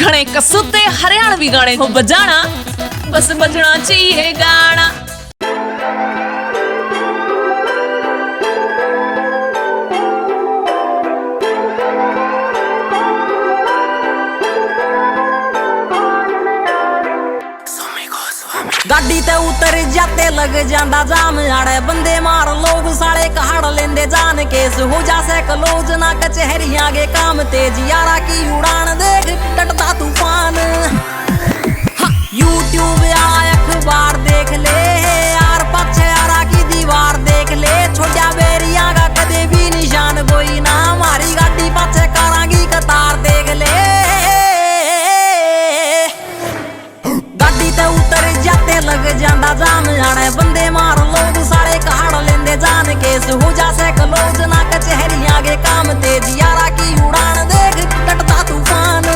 घने कसू ते हरियाणवी गाने को बजाना, बस बजना चाहिए गाना। गाड़ी ते उतर जाते लग जांदा जाम, आड़े बंदे मार लोग साले कहाड़ लेंदे जान। केस हो जा से क्लोज ना कचहरियां गे काम तेज, यारा की उड़ान देख टटता तूफान। यूट्यूब आया अखबार देख ले यार, पीछे यारा की दीवार देख ले। छोड़ा बेरिया का कदे भी निशान कोई ना, हमारी गाड़ी पीछे कारांगी कतार देख ले। लग जांदा जाम, आड़े बंदे मार लोग सारे कहाड़ लेंदे जान। केस हो जा से क्लोज ना कचहरियां गे काम तेज, यारा की उड़ान देख टटता तूफान।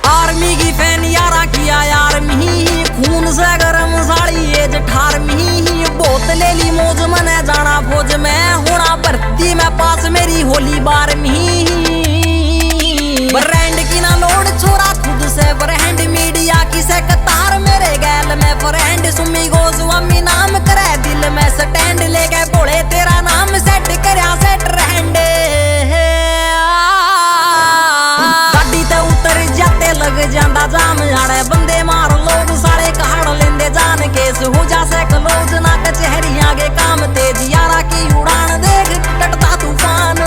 आर्मी की फैन यारा किया यार मी, खून से गरम साड़ी एज 18वीं। बहुत ले ली मौज मने जाना फौज में, होना भर्ती में पास मेरी होली 12वीं। ब्रांड की ना लोड छोरा खुद से ब्रांड, मीडिया की से कतार मेरे गैल में फ्रेंड। सुमी गोस्वामी नाम करे दिल में स्टैंड, लेके बोले तेरा नाम सेट करया सेट रहंड। गाड़ी ते उतर जाते लग जांदा जाम, आड़े बंदे मार लोग सारे कहाड़ लेंदे जान। केस हो जा से क्लोज ना कचहरियां गे काम तेज, यारा की उड़ान देख टटता तूफान।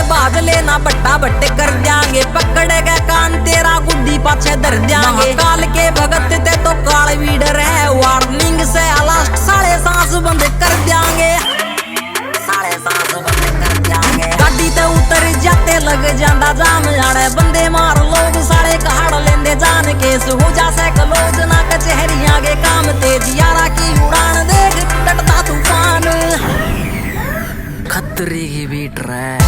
बाज लेना बट्टा बट्टे कर दियांगे, पकड़ेगा कान तेरा गुड्डी पाछे धर दियांगे। काल के भगत ते तो काल वीडर है, वार्निंग से लास्ट साढ़े सांस बंद कर दियांगे, साढ़े सांस बंद कर दियांगे। गाड़ी ते उतर जाते लग जांदा जाम, आड़े बंदे मार लोग सारे कहाड़ लेंदे जान। केस हो जा से क्लोज ना कचहरियां गे काम तेज, यारा की उड़ान देख टटता तूफान। खतरे की बीट रहा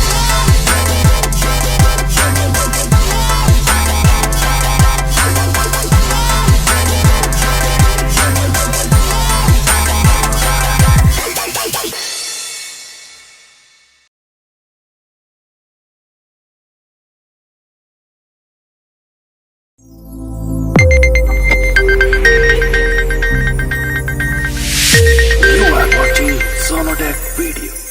Sonodec Video.